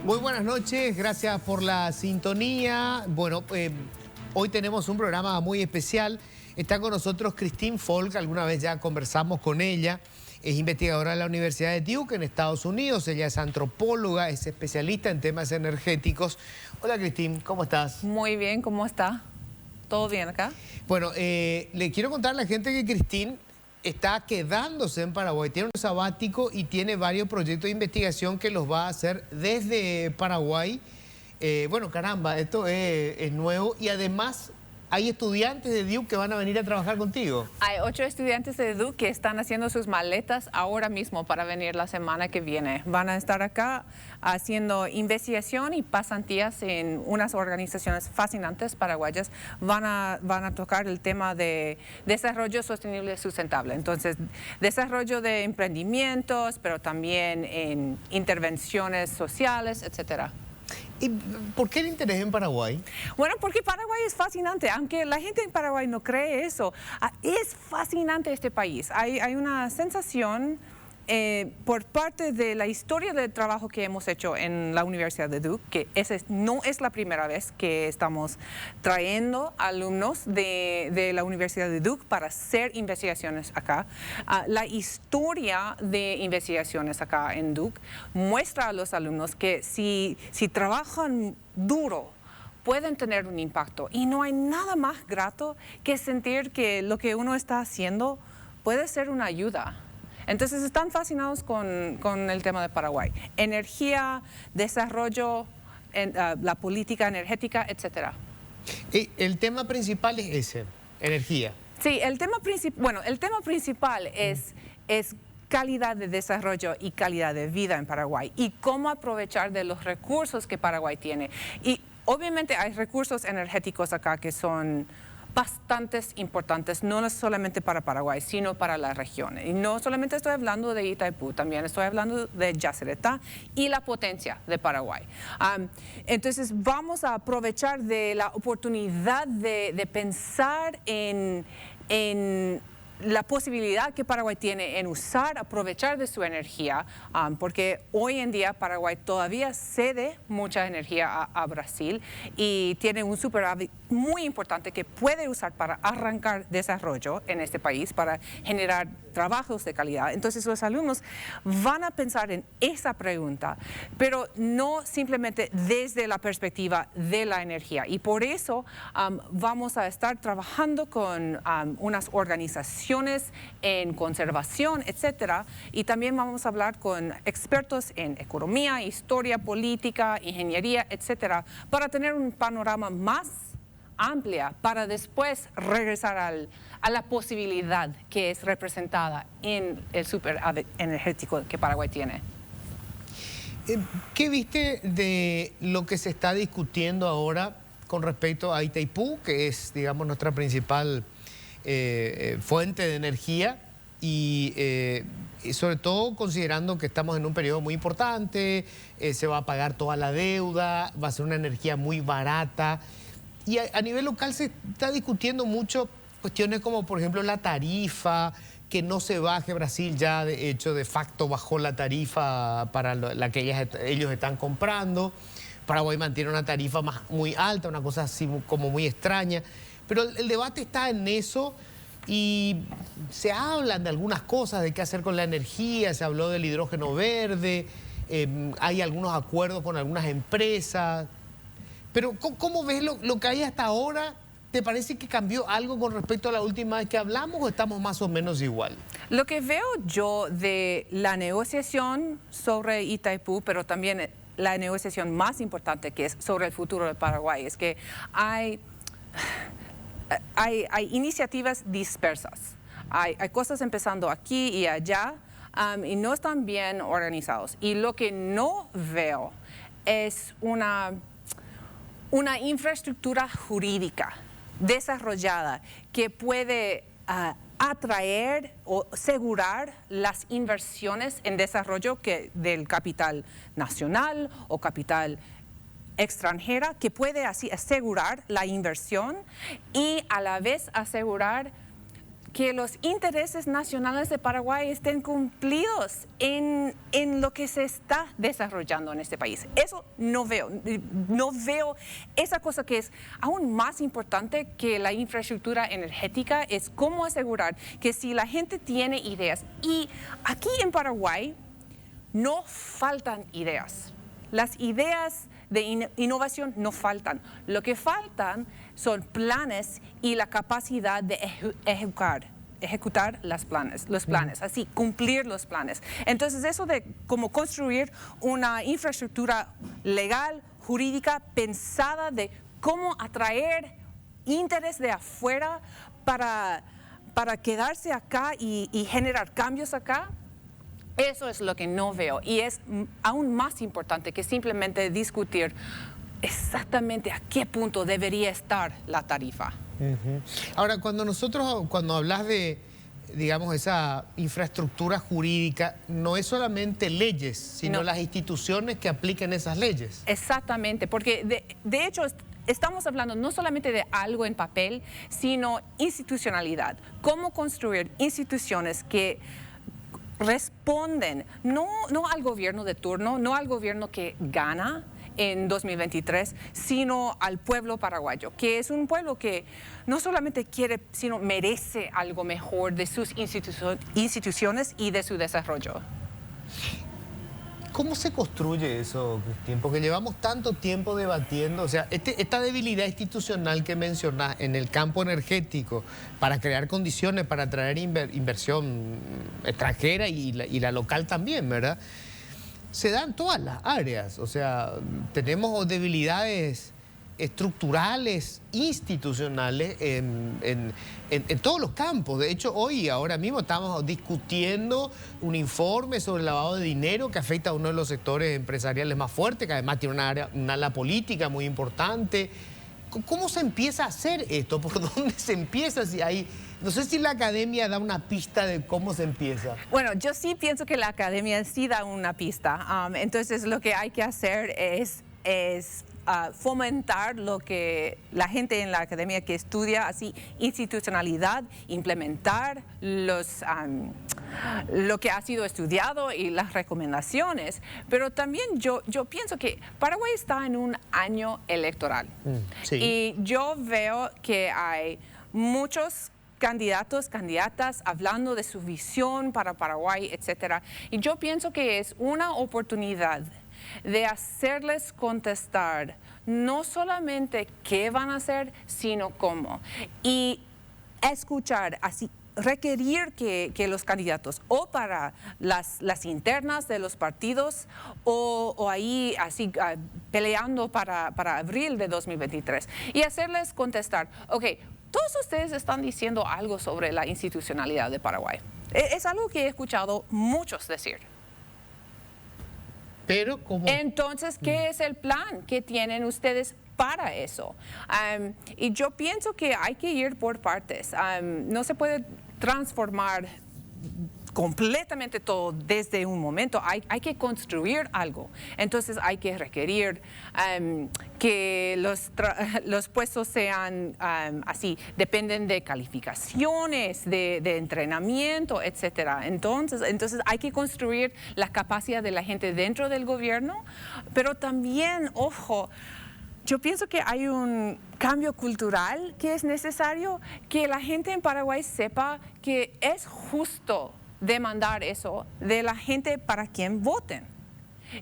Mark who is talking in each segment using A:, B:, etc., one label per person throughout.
A: Muy buenas noches, gracias por la sintonía. Bueno, hoy tenemos un programa muy especial. Está con nosotros Christine Falk, alguna vez ya conversamos con ella. Es investigadora de la Universidad de Duke en Estados Unidos. Ella es antropóloga, es especialista en temas energéticos. Hola Christine, ¿cómo estás?
B: Muy bien, ¿cómo está? ¿Todo bien acá?
A: Bueno, le quiero contar a la gente que Christine está quedándose en Paraguay, tiene un sabático y tiene varios proyectos de investigación que los va a hacer desde Paraguay. Bueno, caramba, esto es nuevo y además hay estudiantes de Duke que van a venir a trabajar contigo.
B: Hay 8 estudiantes de Duke que están haciendo sus maletas ahora mismo para venir la semana que viene. Van a estar acá haciendo investigación y pasantías en unas organizaciones fascinantes paraguayas. Van a tocar el tema de desarrollo sostenible y sustentable. Entonces, desarrollo de emprendimientos, pero también en intervenciones sociales, etcétera.
A: ¿Y por qué el interés en Paraguay?
B: Bueno, porque Paraguay es fascinante, aunque la gente en Paraguay no cree eso. Es fascinante este país. Hay una sensación por parte de la historia del trabajo que hemos hecho en la Universidad de Duke, que no es la primera vez que estamos trayendo alumnos de la Universidad de Duke para hacer investigaciones acá. La historia de investigaciones acá en Duke muestra a los alumnos que si trabajan duro, pueden tener un impacto. Y no hay nada más grato que sentir que lo que uno está haciendo puede ser una ayuda. Entonces están fascinados con el tema de Paraguay. Energía, desarrollo, la política energética, etcétera.
A: Y el tema principal es ese, energía.
B: Sí, el tema principal es calidad de desarrollo y calidad de vida en Paraguay y cómo aprovechar de los recursos que Paraguay tiene. Y obviamente hay recursos energéticos acá que son bastante importantes, no solamente para Paraguay, sino para la región. Y no solamente estoy hablando de Itaipú, también estoy hablando de Yacyretá y la potencia de Paraguay. Entonces vamos a aprovechar de la oportunidad de pensar en la posibilidad que Paraguay tiene en aprovechar de su energía, porque hoy en día Paraguay todavía cede mucha energía a Brasil y tiene un superávit muy importante que puede usar para arrancar desarrollo en este país, para generar trabajos de calidad. Entonces los alumnos van a pensar en esa pregunta, pero no simplemente desde la perspectiva de la energía. Y por eso vamos a estar trabajando con unas organizaciones en conservación, etcétera, y también vamos a hablar con expertos en economía, historia, política, ingeniería, etcétera, para tener un panorama más amplia para después regresar a la posibilidad que es representada en el superávit energético que Paraguay tiene.
A: ¿Qué viste de lo que se está discutiendo ahora con respecto a Itaipú, que es, digamos, nuestra principal fuente de energía y sobre todo considerando que estamos en un periodo muy importante, se va a pagar toda la deuda, va a ser una energía muy barata? Y a nivel local se está discutiendo mucho cuestiones como, por ejemplo, la tarifa, que no se baje. Brasil ya, de hecho, de facto bajó la tarifa para la que ellos están comprando. Paraguay mantiene una tarifa muy alta, una cosa así como muy extraña. Pero el debate está en eso y se hablan de algunas cosas, de qué hacer con la energía, se habló del hidrógeno verde, hay algunos acuerdos con algunas empresas. Pero ¿cómo ves lo que hay hasta ahora? ¿Te parece que cambió algo con respecto a la última vez que hablamos o estamos más o menos igual?
B: Lo que veo yo de la negociación sobre Itaipú, pero también la negociación más importante que es sobre el futuro de Paraguay, es que hay iniciativas dispersas. Hay cosas empezando aquí y allá y no están bien organizados. Y lo que no veo es una infraestructura jurídica desarrollada que puede atraer o asegurar las inversiones en desarrollo del capital nacional o capital extranjera, que puede así asegurar la inversión y a la vez asegurar que los intereses nacionales de Paraguay estén cumplidos en lo que se está desarrollando en este país. Eso no veo. No veo esa cosa que es aún más importante que la infraestructura energética, es cómo asegurar que si la gente tiene ideas, y aquí en Paraguay no faltan ideas. Las ideas de innovación no faltan. Lo que faltan son planes y la capacidad de ejecutar los planes, así, cumplir los planes. Entonces, eso de cómo construir una infraestructura legal, jurídica, pensada de cómo atraer interés de afuera para quedarse acá y generar cambios acá, eso es lo que no veo, y es aún más importante que simplemente discutir exactamente a qué punto debería estar la tarifa.
A: Ahora, cuando hablas de, digamos, esa infraestructura jurídica, no es solamente leyes, sino las instituciones que apliquen esas leyes.
B: Exactamente, porque de hecho estamos hablando no solamente de algo en papel, sino institucionalidad. Cómo construir instituciones que responden no al gobierno de turno, no al gobierno que gana en 2023, sino al pueblo paraguayo, que es un pueblo que no solamente quiere, sino merece algo mejor de sus instituciones y de su desarrollo.
A: ¿Cómo se construye eso, Cristín? Porque llevamos tanto tiempo debatiendo, o sea, esta debilidad institucional que mencionás en el campo energético para crear condiciones para atraer inversión extranjera y la local también, ¿verdad? Se da en todas las áreas, o sea, tenemos debilidades estructurales, institucionales en todos los campos. De hecho, ahora mismo estamos discutiendo un informe sobre el lavado de dinero que afecta a uno de los sectores empresariales más fuertes, que además tiene una ala política muy importante. ¿Cómo se empieza a hacer esto? ¿Por dónde se empieza? Si hay, no sé si la academia da una pista de cómo se empieza.
B: Bueno, yo sí pienso que la academia sí da una pista. Entonces, lo que hay que hacer es fomentar lo que la gente en la academia que estudia, así, institucionalidad, implementar lo que ha sido estudiado y las recomendaciones. Pero también yo pienso que Paraguay está en un año electoral.
A: Sí.
B: Y yo veo que hay muchos candidatos, candidatas hablando de su visión para Paraguay, etcétera. Y yo pienso que es una oportunidad de hacerles contestar no solamente qué van a hacer, sino cómo. Y escuchar, así, requerir que los candidatos, o para las internas de los partidos, o ahí así peleando para abril de 2023, y hacerles contestar, ok, todos ustedes están diciendo algo sobre la institucionalidad de Paraguay. Es algo que he escuchado muchos decir.
A: Pero ¿cómo?
B: Entonces, ¿qué es el plan que tienen ustedes para eso? Y yo pienso que hay que ir por partes. No se puede transformar completamente todo desde un momento. Hay que construir algo. Entonces hay que requerir que los puestos sean así, dependen de calificaciones, de entrenamiento, etcétera. Entonces hay que construir la capacidad de la gente dentro del gobierno, pero también, ojo, yo pienso que hay un cambio cultural que es necesario, que la gente en Paraguay sepa que es justo demandar eso de la gente para quien voten.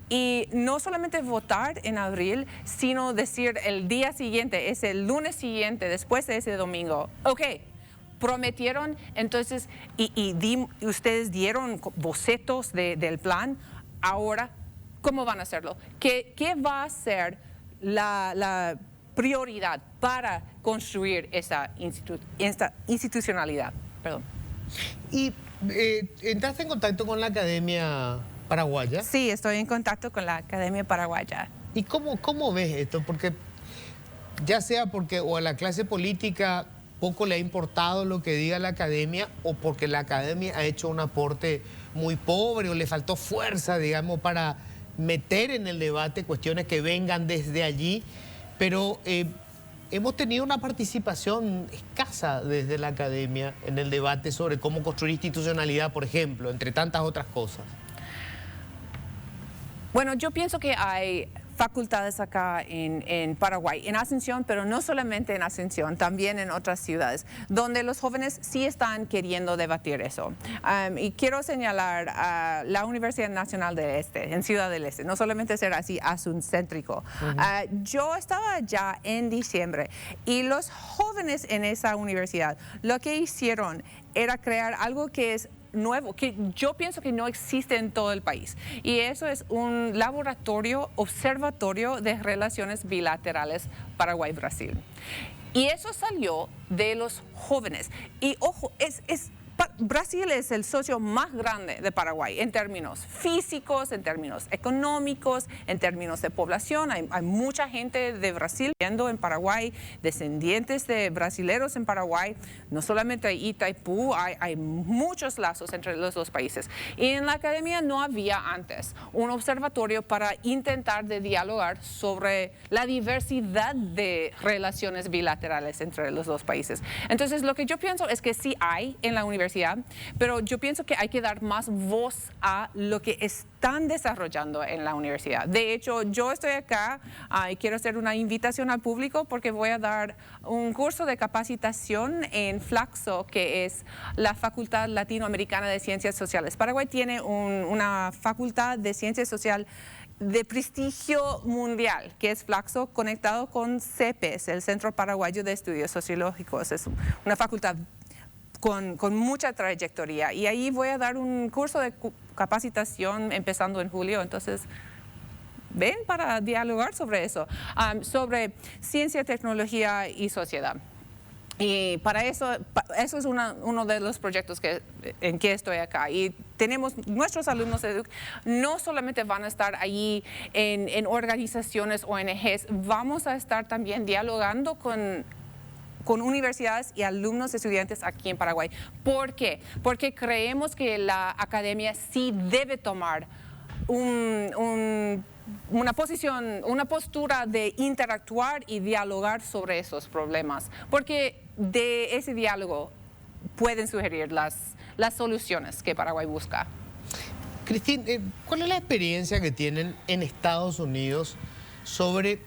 B: Y no solamente votar en abril, sino decir el día siguiente, es el lunes siguiente, después de ese domingo, ok, prometieron, entonces, ustedes dieron bocetos del plan, ahora, ¿cómo van a hacerlo? ¿Qué va a ser la prioridad para construir esta institucionalidad? Perdón.
A: Y ¿entraste en contacto con la Academia Paraguaya?
B: Sí, estoy en contacto con la Academia Paraguaya.
A: ¿Y cómo ves esto? Porque ya sea porque o a la clase política poco le ha importado lo que diga la Academia, o porque la Academia ha hecho un aporte muy pobre o le faltó fuerza, digamos, para meter en el debate cuestiones que vengan desde allí. Pero hemos tenido una participación escasa desde la academia en el debate sobre cómo construir institucionalidad, por ejemplo, entre tantas otras cosas.
B: Bueno, yo pienso que hay facultades acá en Paraguay, en Asunción, pero no solamente en Asunción, también en otras ciudades, donde los jóvenes sí están queriendo debatir eso. Y quiero señalar a la Universidad Nacional del Este, en Ciudad del Este, no solamente ser así asuncéntrico. Yo estaba allá en diciembre y los jóvenes en esa universidad lo que hicieron era crear algo que es nuevo, que yo pienso que no existe en todo el país. Y eso es un laboratorio, observatorio de relaciones bilaterales Paraguay-Brasil. Y eso salió de los jóvenes. Y ojo, Brasil es el socio más grande de Paraguay en términos físicos, en términos económicos, en términos de población. Hay mucha gente de Brasil viviendo en Paraguay, descendientes de brasileros en Paraguay. No solamente hay Itaipú, hay muchos lazos entre los dos países. Y en la academia no había antes un observatorio para intentar de dialogar sobre la diversidad de relaciones bilaterales entre los dos países. Entonces, lo que yo pienso es que sí hay en la universidad, pero yo pienso que hay que dar más voz a lo que están desarrollando en la universidad. De hecho, yo estoy acá y quiero hacer una invitación al público porque voy a dar un curso de capacitación en Flaxo, que es la Facultad Latinoamericana de Ciencias Sociales. Paraguay tiene una facultad de Ciencias Sociales de prestigio mundial, que es Flaxo, conectado con CEPES, el Centro Paraguayo de Estudios Sociológicos. Es una facultad con mucha trayectoria, y ahí voy a dar un curso de capacitación empezando en julio. Entonces, ven para dialogar sobre eso, sobre ciencia, tecnología y sociedad. Y para eso es uno de los proyectos en que estoy acá. Y tenemos nuestros alumnos de EDUC, no solamente van a estar allí en organizaciones, ONGs, vamos a estar también dialogando con universidades y alumnos, estudiantes aquí en Paraguay. ¿Por qué? Porque creemos que la academia sí debe tomar una postura de interactuar y dialogar sobre esos problemas, porque de ese diálogo pueden sugerir las soluciones que Paraguay busca.
A: Cristín, ¿cuál es la experiencia que tienen en Estados Unidos sobre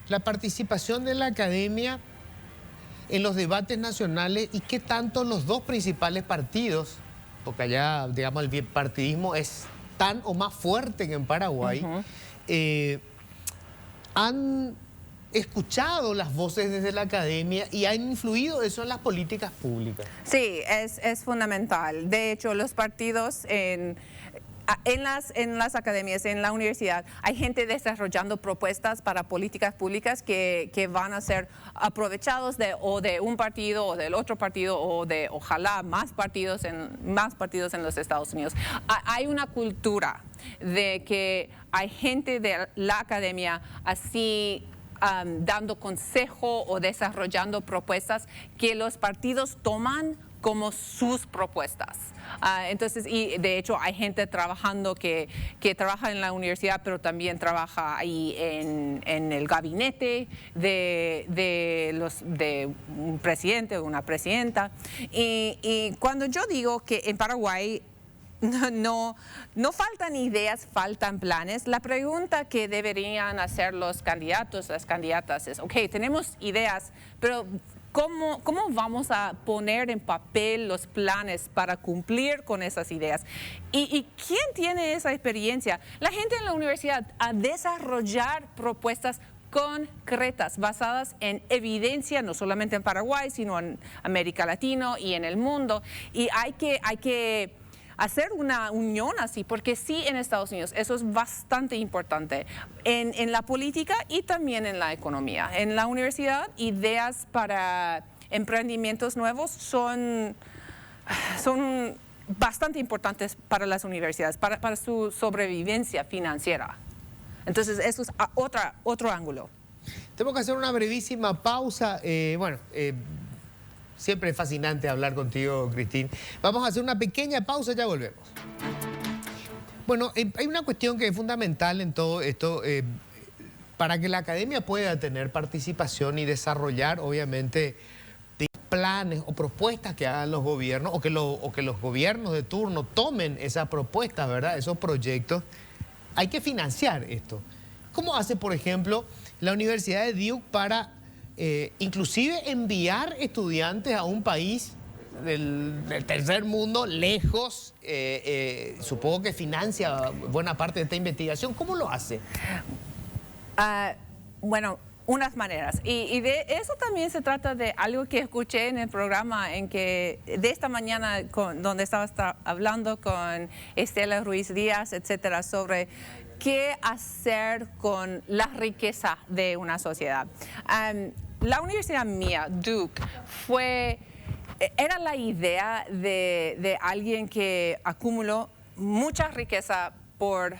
A: la participación de la academia en los debates nacionales y qué tanto los dos principales partidos, porque allá, digamos, el bipartidismo es tan o más fuerte que en Paraguay, han escuchado las voces desde la academia y han influido eso en las políticas públicas?
B: Sí, es fundamental. De hecho, los partidos en las academias, en la universidad, hay gente desarrollando propuestas para políticas públicas que van a ser aprovechados de un partido o del otro partido, o de ojalá más partidos en los Estados Unidos. Hay una cultura de que hay gente de la academia así dando consejo o desarrollando propuestas que los partidos toman como sus propuestas. Entonces, y de hecho hay gente trabajando que trabaja en la universidad, pero también trabaja ahí en el gabinete de un presidente o una presidenta. Y cuando yo digo que en Paraguay no faltan ideas, faltan planes, la pregunta que deberían hacer los candidatos, las candidatas es, ok, tenemos ideas, pero ¿cómo vamos a poner en papel los planes para cumplir con esas ideas? ¿Y quién tiene esa experiencia? La gente en la universidad a desarrollar propuestas concretas, basadas en evidencia, no solamente en Paraguay, sino en América Latina y en el mundo. Y hay que hacer una unión así, porque sí, en Estados Unidos eso es bastante importante en la política y también en la economía. En la universidad, ideas para emprendimientos nuevos son bastante importantes para las universidades, para su sobrevivencia financiera. Entonces, eso es otro ángulo.
A: Tengo que hacer una brevísima pausa. Siempre es fascinante hablar contigo, Cristín. Vamos a hacer una pequeña pausa, ya volvemos. Bueno, hay una cuestión que es fundamental en todo esto. para que la academia pueda tener participación y desarrollar, obviamente, planes o propuestas que hagan los gobiernos o que los gobiernos de turno tomen esas propuestas, ¿verdad? Esos proyectos. Hay que financiar esto. ¿Cómo hace, por ejemplo, la Universidad de Duke para inclusive enviar estudiantes a un país del tercer mundo, lejos? Supongo que financia buena parte de esta investigación. ¿Cómo lo hace?
B: Bueno, unas maneras. Y de eso también se trata de algo que escuché en el programa en que de esta mañana donde estaba hablando con Estela Ruiz Díaz, etcétera, sobre qué hacer con la riqueza de una sociedad. La universidad mía, Duke, era la idea de alguien que acumuló mucha riqueza por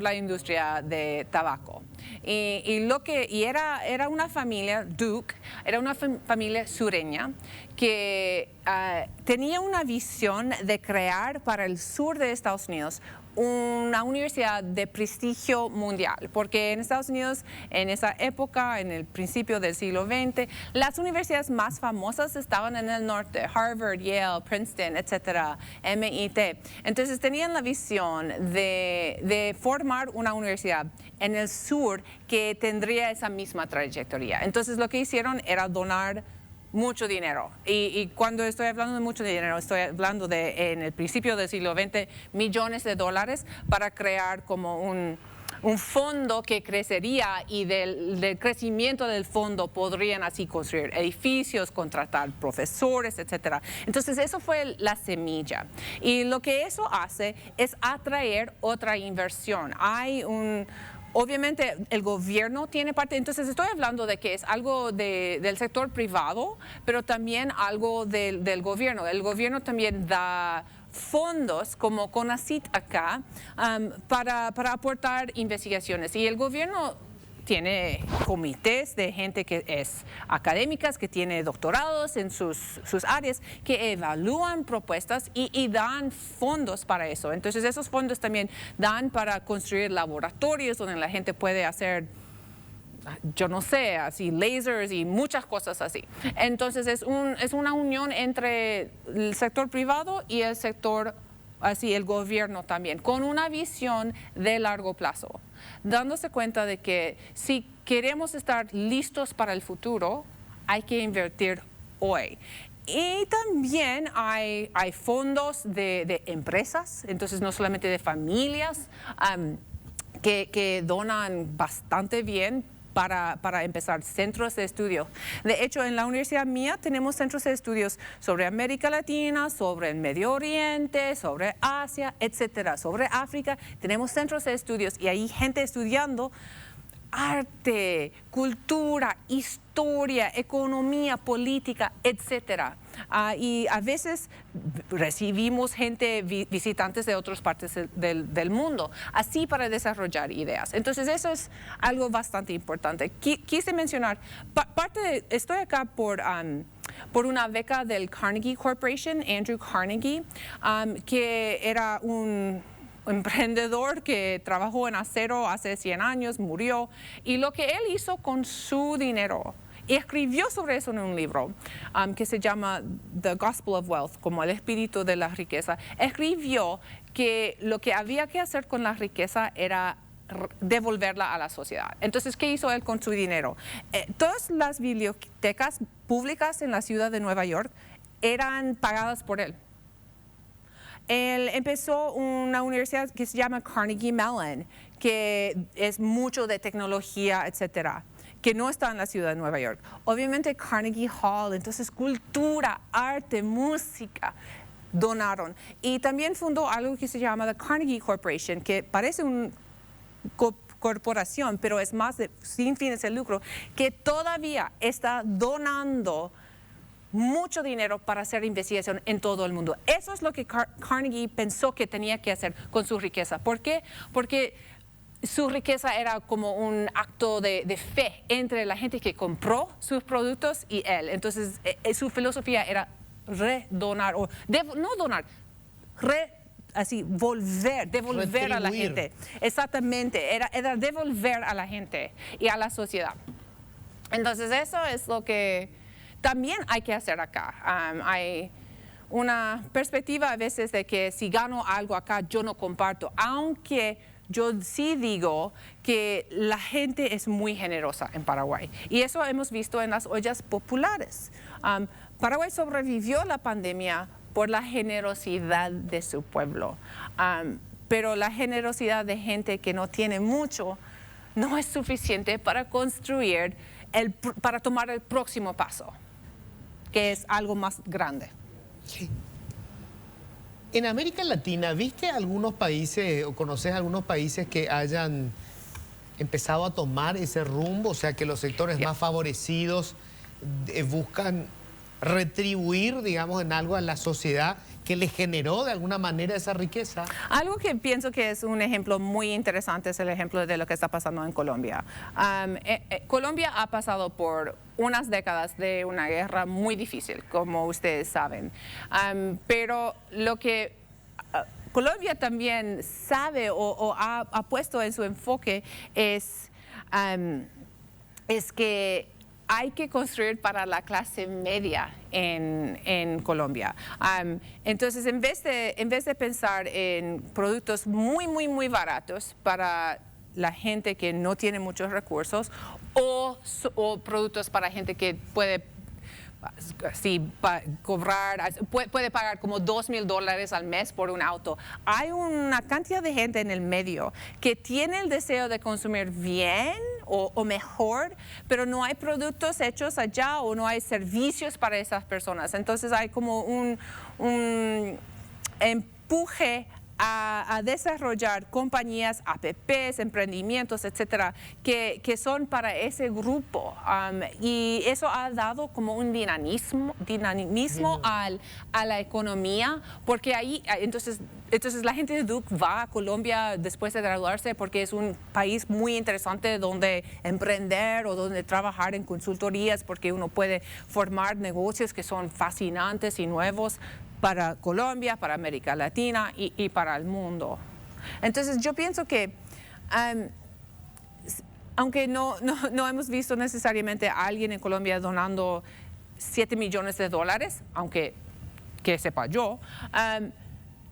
B: la industria de tabaco. Y era una familia, Duke, era una familia sureña que tenía una visión de crear para el sur de Estados Unidos una universidad de prestigio mundial, porque en Estados Unidos, en esa época, en el principio del siglo XX, las universidades más famosas estaban en el norte, Harvard, Yale, Princeton, etcétera, MIT. Entonces tenían la visión de formar una universidad en el sur que tendría esa misma trayectoria. Entonces lo que hicieron era donar mucho dinero. Y cuando estoy hablando de mucho dinero, estoy hablando de, en el principio del siglo XX, millones de dólares para crear como un fondo que crecería, y del crecimiento del fondo podrían así construir edificios, contratar profesores, etcétera. Entonces eso fue la semilla. Y lo que eso hace es atraer otra inversión. Obviamente el gobierno tiene parte, entonces estoy hablando de que es algo del sector privado, pero también algo del gobierno. El gobierno también da fondos como CONACYT acá para aportar investigaciones, y el gobierno tiene comités de gente que es académicas, que tiene doctorados en sus áreas, que evalúan propuestas y dan fondos para eso. Entonces esos fondos también dan para construir laboratorios donde la gente puede hacer, yo no sé, así lasers y muchas cosas así. Entonces es una unión entre el sector privado y el sector, así el gobierno también, con una visión de largo plazo, dándose cuenta de que si queremos estar listos para el futuro, hay que invertir hoy. Y también hay fondos de empresas, entonces no solamente de familias, que donan bastante bien para empezar centros de estudio. De hecho, en la universidad mía tenemos centros de estudios sobre América Latina, sobre el Medio Oriente, sobre Asia, etcétera, sobre África. Tenemos centros de estudios y hay gente estudiando arte, cultura, historia, economía, política, etcétera. Y a veces recibimos visitantes de otras partes del mundo, así para desarrollar ideas. Entonces eso es algo bastante importante. Quise mencionar, estoy acá por una beca del Carnegie Corporation, Andrew Carnegie, que era un emprendedor que trabajó en acero hace 100 años, murió, y lo que él hizo con su dinero, y escribió sobre eso en un libro que se llama The Gospel of Wealth, como el espíritu de la riqueza. Escribió que lo que había que hacer con la riqueza era devolverla a la sociedad. Entonces, ¿qué hizo él con su dinero? Todas las bibliotecas públicas en la ciudad de Nueva York eran pagadas por él. Él empezó una universidad que se llama Carnegie Mellon, que es mucho de tecnología, etcétera, que no está en la ciudad de Nueva York. Obviamente Carnegie Hall, entonces cultura, arte, música, donaron. Y también fundó algo que se llama The Carnegie Corporation, que parece una corporación, pero es más sin fines de lucro, que todavía está donando mucho dinero para hacer investigación en todo el mundo. Eso es lo que Carnegie pensó que tenía que hacer con su riqueza. ¿Por qué? Porque su riqueza era como un acto de fe entre la gente que compró sus productos y él. Entonces, su filosofía era redonar, o no donar, así devolver a la gente. Exactamente, era devolver a la gente y a la sociedad. Entonces eso es lo que también hay que hacer acá. Hay una perspectiva a veces de que si gano algo acá yo no comparto, aunque yo sí digo que la gente es muy generosa en Paraguay y eso hemos visto en las ollas populares. Paraguay sobrevivió a la pandemia por la generosidad de su pueblo, pero la generosidad de gente que no tiene mucho no es suficiente para construir, para tomar el próximo paso, que es algo más grande.
A: En América Latina, ¿viste algunos países o conoces algunos países que hayan empezado a tomar ese rumbo? O sea, que los sectores más favorecidos buscan retribuir, digamos, en algo a la sociedad que le generó de alguna manera esa riqueza.
B: Algo que pienso que es un ejemplo muy interesante es el ejemplo de lo que está pasando en Colombia. Colombia ha pasado por unas décadas de una guerra muy difícil, como ustedes saben. Pero lo que Colombia también sabe o ha puesto en su enfoque es que hay que construir para la clase media en Colombia. Entonces, en vez de pensar en productos muy baratos para la gente que no tiene muchos recursos o productos para gente que puede puede pagar como $2,000 al mes por un auto. Hay una cantidad de gente en el medio que tiene el deseo de consumir bien o mejor, pero no hay productos hechos allá o no hay servicios para esas personas. Entonces hay como un empuje a desarrollar compañías, APPs, emprendimientos, etcétera, que son para ese grupo. Y eso ha dado como un dinamismo a la economía, porque ahí, entonces la gente de Duke va a Colombia después de graduarse porque es un país muy interesante donde emprender o donde trabajar en consultorías, porque uno puede formar negocios que son fascinantes y nuevos para Colombia, para América Latina y para el mundo. Entonces yo pienso que aunque no hemos visto necesariamente a alguien en Colombia donando $7 millones, aunque que sepa yo,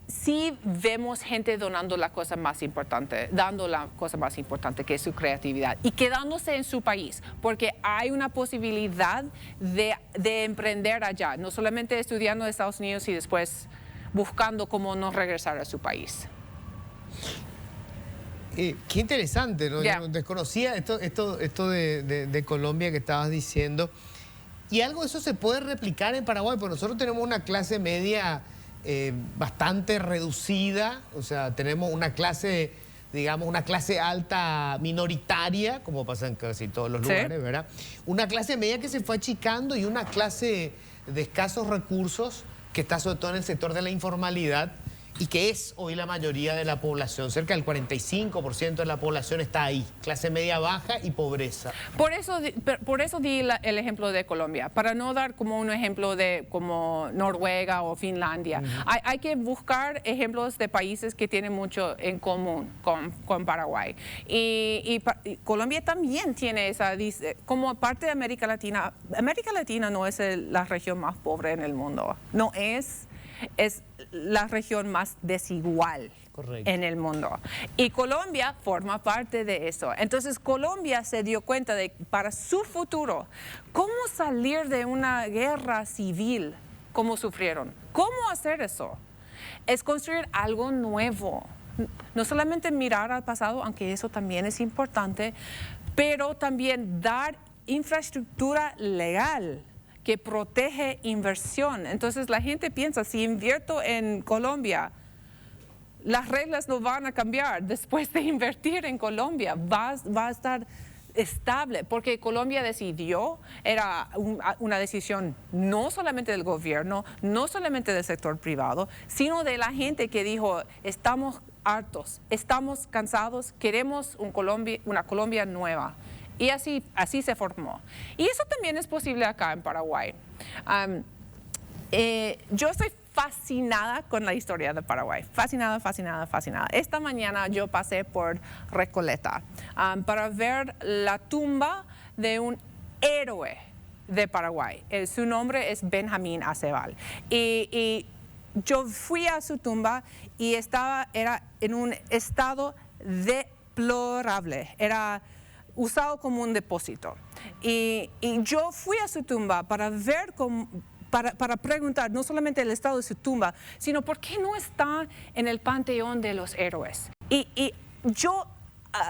B: sí vemos gente donando la cosa más importante, dando la cosa más importante, que es su creatividad, y quedándose en su país, porque hay una posibilidad de emprender allá, no solamente estudiando en Estados Unidos y después buscando cómo no regresar a su país.
A: Qué interesante, ¿no?
B: Yeah.
A: Yo desconocía esto de Colombia que estabas diciendo. Y algo de eso se puede replicar en Paraguay, porque nosotros tenemos una clase media bastante reducida, o sea, tenemos una clase, digamos, una clase alta minoritaria, como pasa en casi todos los lugares, ¿verdad? Una clase media que se fue achicando y una clase de escasos recursos que está sobre todo en el sector de la informalidad y que es hoy la mayoría de la población. Cerca del 45% de la población está ahí, clase media baja y pobreza.
B: Por eso di el ejemplo de Colombia, para no dar como un ejemplo de como Noruega o Finlandia. Hay que buscar ejemplos de países que tienen mucho en común con Paraguay. Y Colombia también tiene esa, como parte de América Latina. América Latina no es la región más pobre en el mundo, no es la región más desigual. Correcto. En el mundo. Y Colombia forma parte de eso. Entonces Colombia se dio cuenta de para su futuro, cómo salir de una guerra civil como sufrieron. ¿Cómo hacer eso? Es construir algo nuevo. No solamente mirar al pasado, aunque eso también es importante, pero también dar infraestructura legal que protege inversión. Entonces la gente piensa, si invierto en Colombia, las reglas no van a cambiar después de invertir en Colombia, va a estar estable, porque Colombia decidió, era una decisión no solamente del gobierno, no solamente del sector privado, sino de la gente que dijo, estamos hartos, estamos cansados, queremos una Colombia nueva. Y así se formó. Y eso también es posible acá en Paraguay. Yo estoy fascinada con la historia de Paraguay. Fascinada, fascinada, fascinada. Esta mañana yo pasé por Recoleta para ver la tumba de un héroe de Paraguay. Su nombre es Benjamín Aceval. Y yo fui a su tumba y era en un estado deplorable. Era usado como un depósito. Y yo fui a su tumba para ver para preguntar no solamente el estado de su tumba, sino por qué no está en el panteón de los héroes. Y yo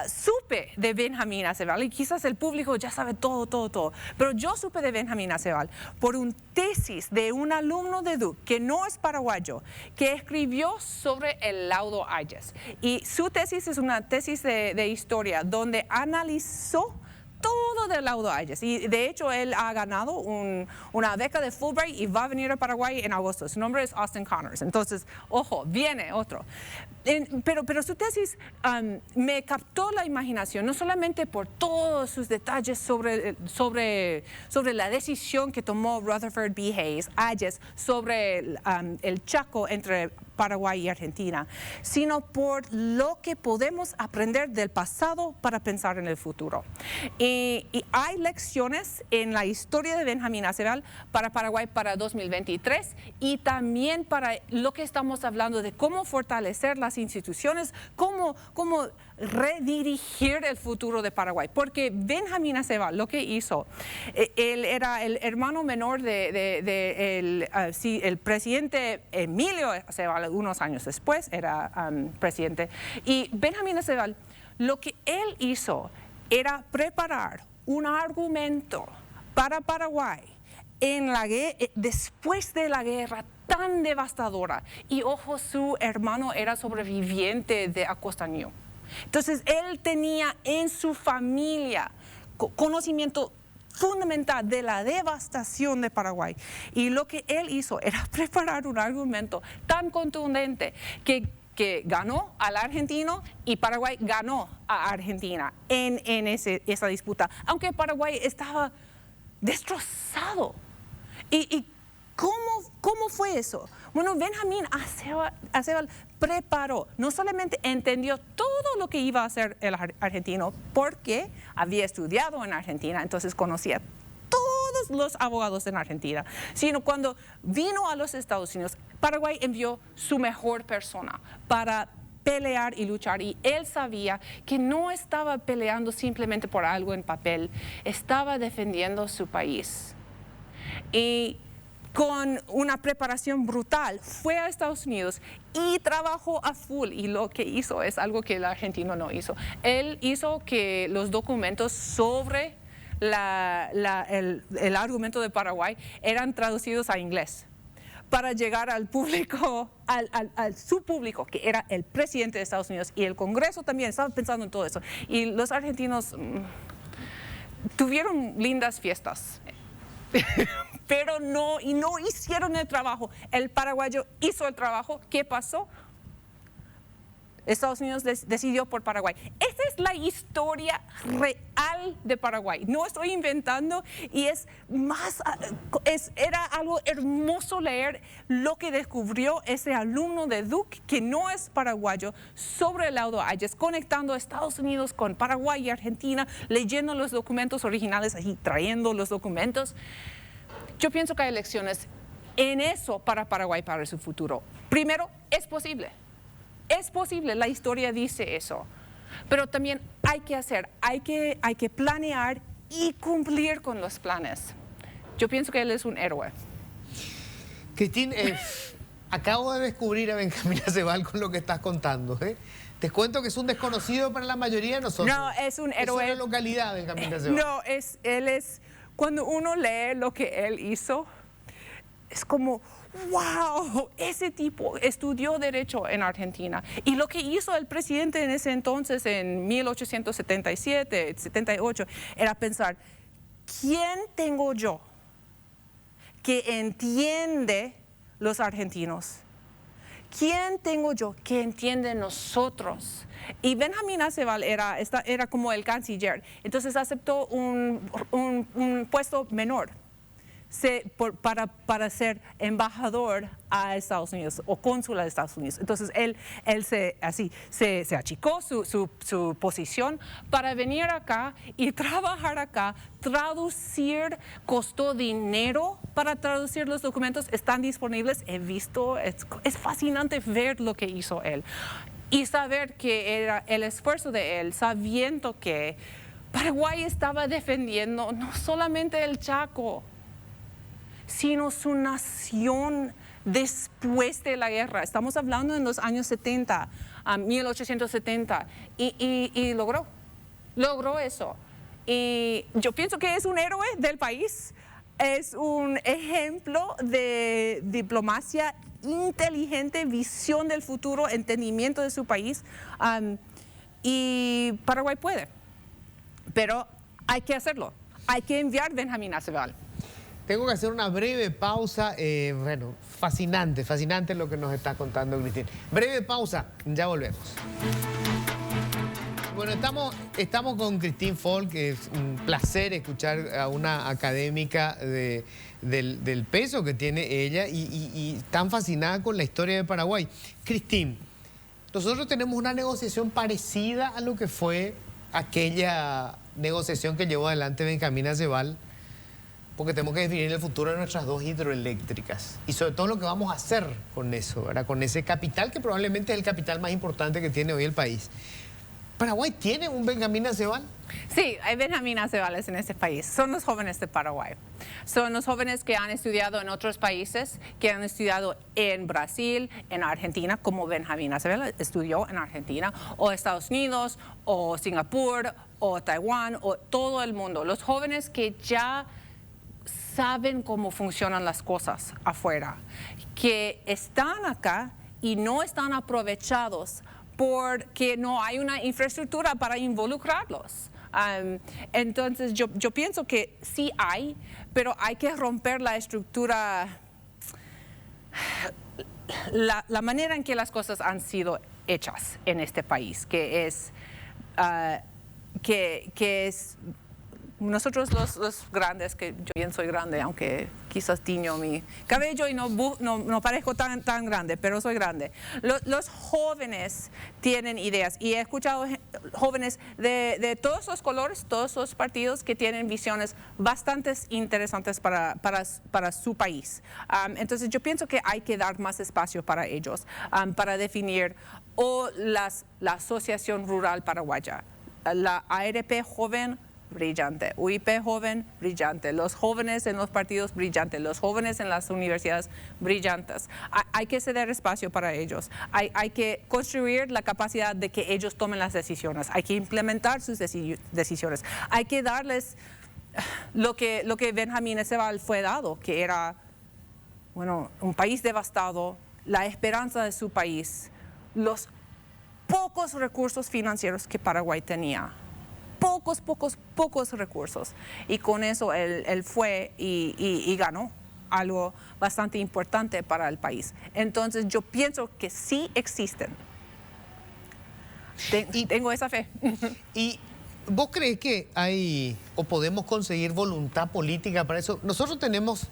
B: supe de Benjamín Aceval, y quizás el público ya sabe todo, pero yo supe de Benjamín Aceval por un tesis de un alumno de Duke, que no es paraguayo, que escribió sobre el laudo Ayes. Y su tesis es una tesis de historia, donde analizó todo del laudo Ayes. Y de hecho él ha ganado una beca de Fulbright y va a venir a Paraguay en agosto. Su nombre es Austin Connors. Entonces, ojo, viene otro. Pero su tesis me captó la imaginación, no solamente por todos sus detalles sobre la decisión que tomó Rutherford B. Hayes sobre el Chaco entre Paraguay y Argentina, sino por lo que podemos aprender del pasado para pensar en el futuro. Y hay lecciones en la historia de Benjamín Aceval para Paraguay para 2023 y también para lo que estamos hablando de cómo fortalecer las instituciones, cómo redirigir el futuro de Paraguay. Porque Benjamín Aceval lo que hizo, él era el hermano menor el presidente Emilio Aceval. Unos años después era presidente. Y Benjamín Aceval, lo que él hizo era preparar un argumento para Paraguay después de la guerra tan devastadora. Y ojo, su hermano era sobreviviente de Acostaño. Entonces, él tenía en su familia conocimiento fundamental de la devastación de Paraguay. Y lo que él hizo era preparar un argumento tan contundente que ganó al argentino y Paraguay ganó a Argentina en esa disputa, aunque Paraguay estaba destrozado. ¿Y cómo fue eso? Bueno, Benjamín Aceval preparó, no solamente entendió todo lo que iba a hacer el argentino, porque había estudiado en Argentina, entonces conocía todos los abogados en Argentina, sino cuando vino a los Estados Unidos, Paraguay envió su mejor persona para pelear y luchar, y él sabía que no estaba peleando simplemente por algo en papel, estaba defendiendo su país. Y con una preparación brutal, fue a Estados Unidos y trabajó a full. Y lo que hizo es algo que el argentino no hizo. Él hizo que los documentos sobre el argumento de Paraguay eran traducidos a inglés para llegar al público, a su público, que era el presidente de Estados Unidos, y el Congreso también estaba pensando en todo eso. Y los argentinos tuvieron lindas fiestas. Pero no hicieron el trabajo. El paraguayo hizo el trabajo. ¿Qué pasó? Estados Unidos decidió por Paraguay. Esa es la historia real de Paraguay. No estoy inventando, y era algo hermoso leer lo que descubrió ese alumno de Duke, que no es paraguayo, sobre el laudo Ayes, conectando a Estados Unidos con Paraguay y Argentina, leyendo los documentos originales, ahí trayendo los documentos. Yo pienso que hay lecciones en eso para Paraguay, para su futuro. Primero, es posible. Es posible, la historia dice eso. Pero también hay que planear y cumplir con los planes. Yo pienso que él es un héroe.
A: Cristín, acabo de descubrir a Benjamín Aceval con lo que estás contando. Te cuento que es un desconocido para la mayoría de nosotros.
B: No, es un héroe.
A: Es una localidad, Benjamín Aceval.
B: No, cuando uno lee lo que él hizo, es como, wow, ese tipo estudió Derecho en Argentina. Y lo que hizo el presidente en ese entonces, en 1877, 78, era pensar, ¿quién tengo yo que entiende los argentinos? ¿Quién tengo yo que entiende nosotros? Y Benjamín Aceval era como el canciller, entonces aceptó un puesto menor, para ser embajador a Estados Unidos o cónsul de Estados Unidos. Entonces él se achicó su posición para venir acá y trabajar acá, traducir, costó dinero para traducir los documentos, están disponibles, he visto, es fascinante ver lo que hizo él y saber que era el esfuerzo de él, sabiendo que Paraguay estaba defendiendo no solamente el Chaco, sino su nación después de la guerra. Estamos hablando en los años 70, 1870, y logró eso. Y yo pienso que es un héroe del país, es un ejemplo de diplomacia inteligente, visión del futuro, entendimiento de su país, y Paraguay puede, pero hay que hacerlo, hay que enviar Benjamín Aceval.
A: Tengo que hacer una breve pausa. Bueno, fascinante lo que nos está contando Cristín. Breve pausa, ya volvemos. Bueno, estamos con Cristín Folk, que es un placer escuchar a una académica del peso que tiene ella y tan fascinada con la historia de Paraguay. Cristín, nosotros tenemos una negociación parecida a lo que fue aquella negociación que llevó adelante Benjamín Aceval, porque tenemos que definir el futuro de nuestras 2 hidroeléctricas y sobre todo lo que vamos a hacer con eso, ¿verdad? Con ese capital que probablemente es el capital más importante que tiene hoy el país. ¿Paraguay tiene un Benjamín Aceval?
B: Sí, hay Benjamín Acevales en este país. Son los jóvenes de Paraguay. Son los jóvenes que han estudiado en otros países, que han estudiado en Brasil, en Argentina, como Benjamín Aceval estudió en Argentina, o Estados Unidos, o Singapur, o Taiwán, o todo el mundo. Los jóvenes que ya saben cómo funcionan las cosas afuera, que están acá y no están aprovechados porque no hay una infraestructura para involucrarlos. Entonces yo pienso que sí hay, pero hay que romper la estructura, la manera en que las cosas han sido hechas en este país, que es nosotros los grandes, que yo bien soy grande, aunque quizás tiño mi cabello y no parezco tan grande, pero soy grande. Los jóvenes tienen ideas y he escuchado jóvenes de todos los colores, todos los partidos que tienen visiones bastante interesantes para su país. Entonces yo pienso que hay que dar más espacio para ellos, para definir la Asociación Rural Paraguaya, la ARP joven, brillante, UIP joven, brillante, los jóvenes en los partidos, brillante, los jóvenes en las universidades, brillantes. Hay que ceder espacio para ellos, hay que construir la capacidad de que ellos tomen las decisiones, hay que implementar sus decisiones, hay que darles lo que Benjamín Aceval fue dado, que era, bueno, un país devastado, la esperanza de su país, los pocos recursos financieros que Paraguay tenía. Pocos recursos, y con eso él fue y ganó algo bastante importante para el país. Entonces yo pienso que sí existen. Tengo esa fe.
A: ¿Y vos crees que hay o podemos conseguir voluntad política para eso? Nosotros tenemos,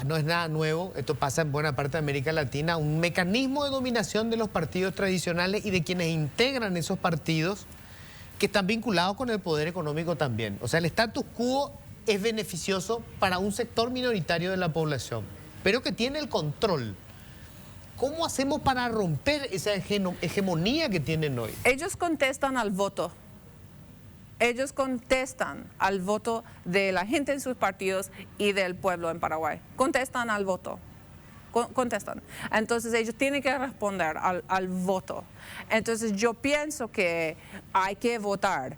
A: no es nada nuevo, esto pasa en buena parte de América Latina, un mecanismo de dominación de los partidos tradicionales y de quienes integran esos partidos, que están vinculados con el poder económico también. O sea, el status quo es beneficioso para un sector minoritario de la población, pero que tiene el control. ¿Cómo hacemos para romper esa hegemonía que tienen hoy?
B: Ellos contestan al voto. Ellos contestan al voto de la gente en sus partidos y del pueblo en Paraguay. Contestan al voto. Contestan. Entonces ellos tienen que responder al voto. Entonces yo pienso que hay que votar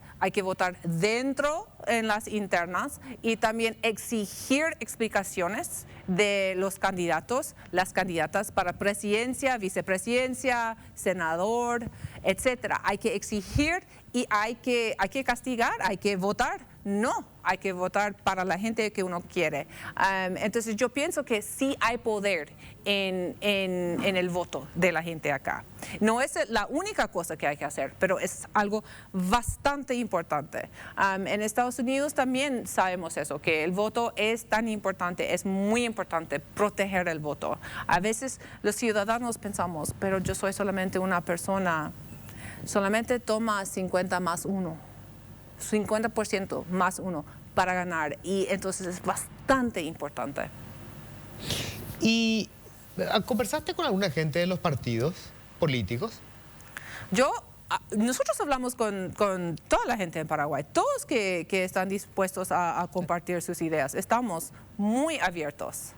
B: dentro en las internas y también exigir explicaciones de los candidatos, las candidatas para presidencia, vicepresidencia, senador, etcétera. Hay que exigir y hay que castigar, hay que votar. No, hay que votar para la gente que uno quiere. Entonces yo pienso que sí hay poder en el voto de la gente acá. No es la única cosa que hay que hacer, pero es algo bastante importante. En Estados Unidos también sabemos eso, que el voto es tan importante, es muy importante proteger el voto. A veces los ciudadanos pensamos, pero yo soy solamente una persona, solamente toma 50 más 1, 50% más 1 para ganar, y entonces es bastante importante.
A: ¿Y conversaste con alguna gente de los partidos políticos?
B: Nosotros hablamos con toda la gente en Paraguay, todos que están dispuestos a compartir sus ideas. Estamos muy abiertos.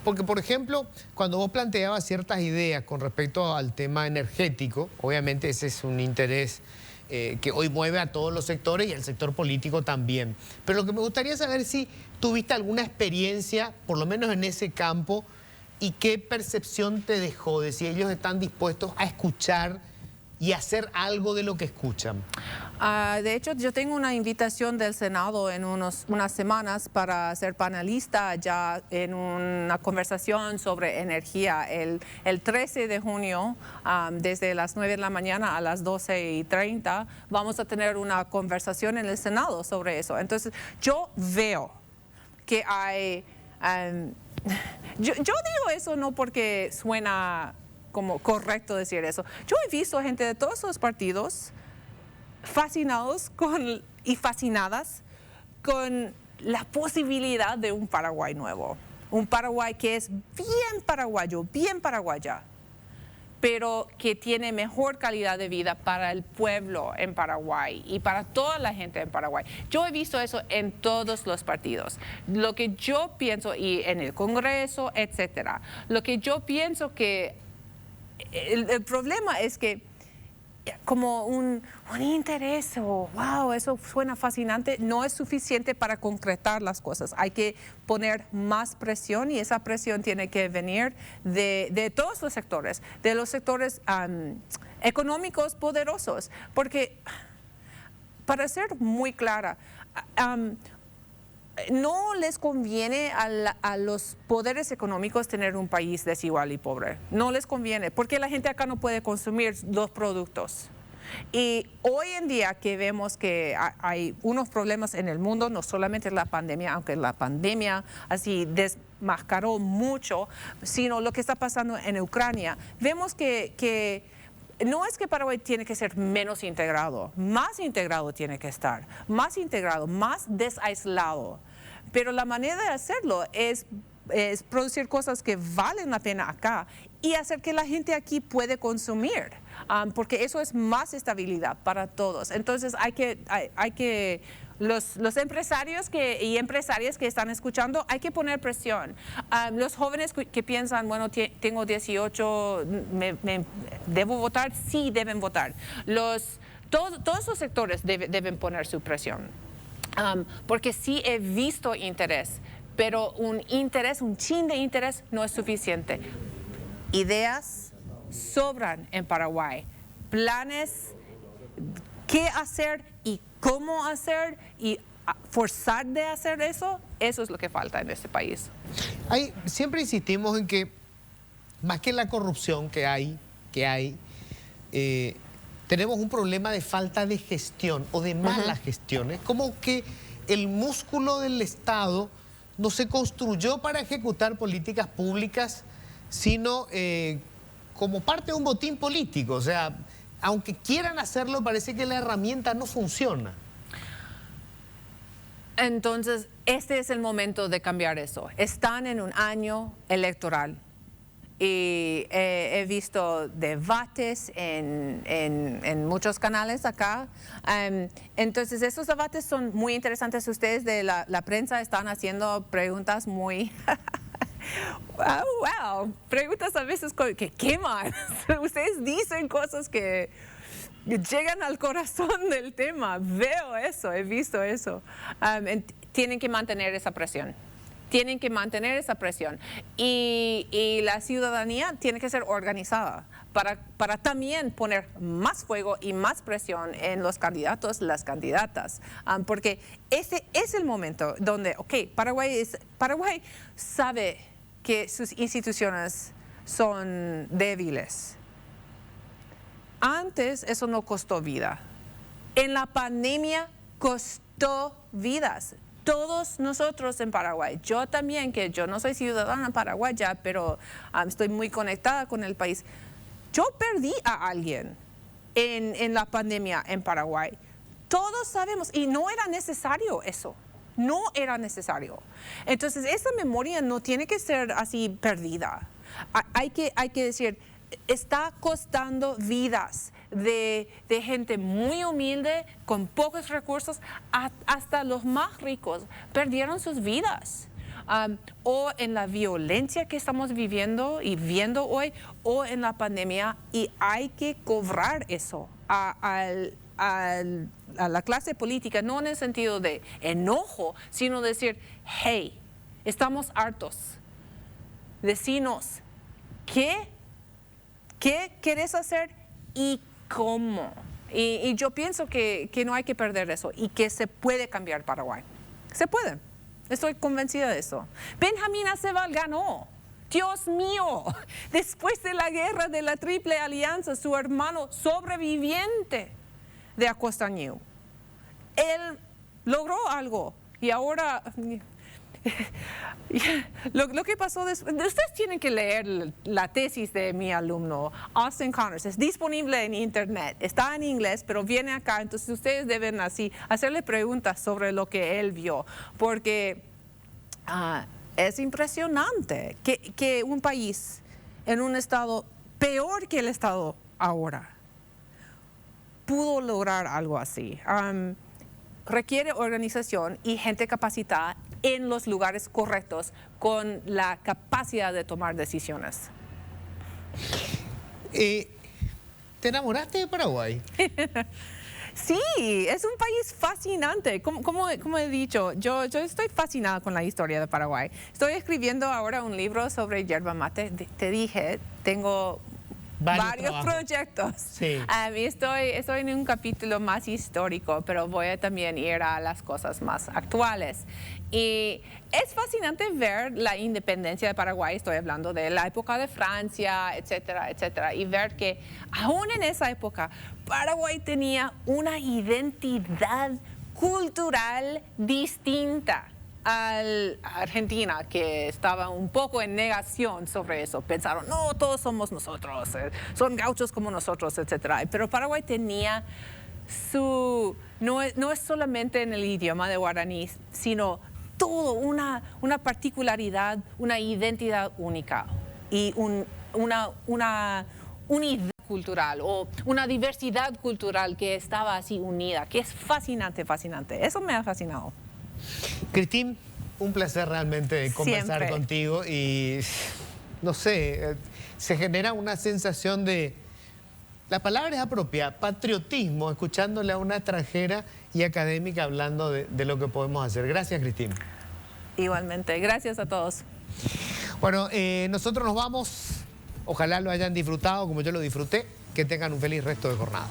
A: Porque, por ejemplo, cuando vos planteabas ciertas ideas con respecto al tema energético, obviamente ese es un interés que hoy mueve a todos los sectores y al sector político también. Pero lo que me gustaría saber es si tuviste alguna experiencia, por lo menos en ese campo, y qué percepción te dejó de si ellos están dispuestos a escuchar y hacer algo de lo que escuchan.
B: De hecho, yo tengo una invitación del Senado en unas semanas para ser panelista ya en una conversación sobre energía. El 13 de junio, desde las 9 de la mañana a las 12:30, vamos a tener una conversación en el Senado sobre eso. Entonces, yo veo que hay... yo digo eso no porque suena como correcto decir eso. Yo he visto gente de todos los partidos fascinados y fascinadas con la posibilidad de un Paraguay nuevo. Un Paraguay que es bien paraguayo, bien paraguaya, pero que tiene mejor calidad de vida para el pueblo en Paraguay y para toda la gente en Paraguay. Yo he visto eso en todos los partidos. Lo que yo pienso, y en el Congreso, etcétera, lo que yo pienso que el problema es que como un interés o wow, eso suena fascinante, no es suficiente para concretar las cosas. Hay que poner más presión, y esa presión tiene que venir de todos los sectores, de los sectores económicos poderosos. Porque, para ser muy clara, no les conviene a los poderes económicos tener un país desigual y pobre. No les conviene, porque la gente acá no puede consumir los productos. Y hoy en día que vemos que hay unos problemas en el mundo, no solamente la pandemia, aunque la pandemia así desmascaró mucho, sino lo que está pasando en Ucrania, vemos que no es que Paraguay tiene que ser menos integrado, más integrado tiene que estar, más integrado, más desaislado. Pero la manera de hacerlo es producir cosas que valen la pena acá y hacer que la gente aquí puede consumir, porque eso es más estabilidad para todos. Entonces hay que los empresarios y empresarias que están escuchando, hay que poner presión. Los jóvenes que piensan, bueno, tengo 18, ¿debo votar? Sí, deben votar. Todos los sectores deben poner su presión. Porque sí he visto interés, pero un chin de interés no es suficiente. Ideas sobran en Paraguay. Planes, qué hacer y cómo hacer y forzar de hacer eso es lo que falta en este país.
A: Siempre insistimos en que, más que la corrupción que hay, tenemos un problema de falta de gestión o de malas gestiones, como que el músculo del Estado no se construyó para ejecutar políticas públicas, sino como parte de un botín político. O sea, aunque quieran hacerlo, parece que la herramienta no funciona.
B: Entonces, este es el momento de cambiar eso. Están en un año electoral. Y he visto debates en muchos canales acá. Entonces, esos debates son muy interesantes. Ustedes de la prensa están haciendo preguntas muy... wow, preguntas a veces que queman. Ustedes dicen cosas que llegan al corazón del tema. Veo eso, he visto eso. Tienen que mantener esa presión. Tienen que mantener esa presión. Y la ciudadanía tiene que ser organizada para también poner más fuego y más presión en los candidatos, las candidatas. Porque ese es el momento donde, Paraguay sabe que sus instituciones son débiles. Antes eso no costó vida. En la pandemia costó vidas. Todos nosotros en Paraguay, yo también, que yo no soy ciudadana paraguaya, pero estoy muy conectada con el país. Yo perdí a alguien en la pandemia en Paraguay. Todos sabemos, y no era necesario eso. No era necesario. Entonces, esa memoria no tiene que ser así perdida. Hay que decir, está costando vidas de gente muy humilde, con pocos recursos, hasta los más ricos perdieron sus vidas. O en la violencia que estamos viviendo y viendo hoy, o en la pandemia, y hay que cobrar eso a la clase política, no en el sentido de enojo, sino decir, hey, estamos hartos. Decinos, ¿qué querés hacer y cómo? Y yo pienso que no hay que perder eso y que se puede cambiar Paraguay. Se puede. Estoy convencida de eso. Benjamín Acebal ganó. Dios mío, después de la guerra de la Triple Alianza, su hermano sobreviviente de Acostaño, él logró algo y ahora lo que pasó después, ustedes tienen que leer la tesis de mi alumno Austin Connors, es disponible en internet, está en inglés, pero viene acá, entonces ustedes deben así hacerle preguntas sobre lo que él vio, porque es impresionante que un país en un estado peor que el estado ahora pudo lograr algo así. Requiere organización y gente capacitada en los lugares correctos con la capacidad de tomar decisiones.
A: ¿Te enamoraste de Paraguay?
B: Sí, es un país fascinante. Como he dicho, yo estoy fascinada con la historia de Paraguay. Estoy escribiendo ahora un libro sobre yerba mate. Te dije, tengo varios proyectos.
A: Sí.
B: Estoy en un capítulo más histórico, pero voy a también ir a las cosas más actuales. Y es fascinante ver la independencia de Paraguay, estoy hablando de la época de Francia, etcétera, etcétera, y ver que aún en esa época Paraguay tenía una identidad cultural distinta a Argentina, que estaba un poco en negación sobre eso. Pensaron, no, todos somos nosotros, son gauchos como nosotros, etcétera. Pero Paraguay tenía no es solamente en el idioma de guaraní, sino todo una particularidad, una identidad única y una unidad cultural o una diversidad cultural que estaba así unida, que es fascinante, fascinante. Eso me ha fascinado.
A: Cristín, un placer realmente conversar
B: Siempre
A: contigo y no sé, se genera una sensación de, la palabra es apropiada, patriotismo, escuchándole a una extranjera y académica hablando de lo que podemos hacer. Gracias, Cristín.
B: Igualmente, gracias a todos.
A: Bueno, nosotros nos vamos, ojalá lo hayan disfrutado como yo lo disfruté, que tengan un feliz resto de jornada.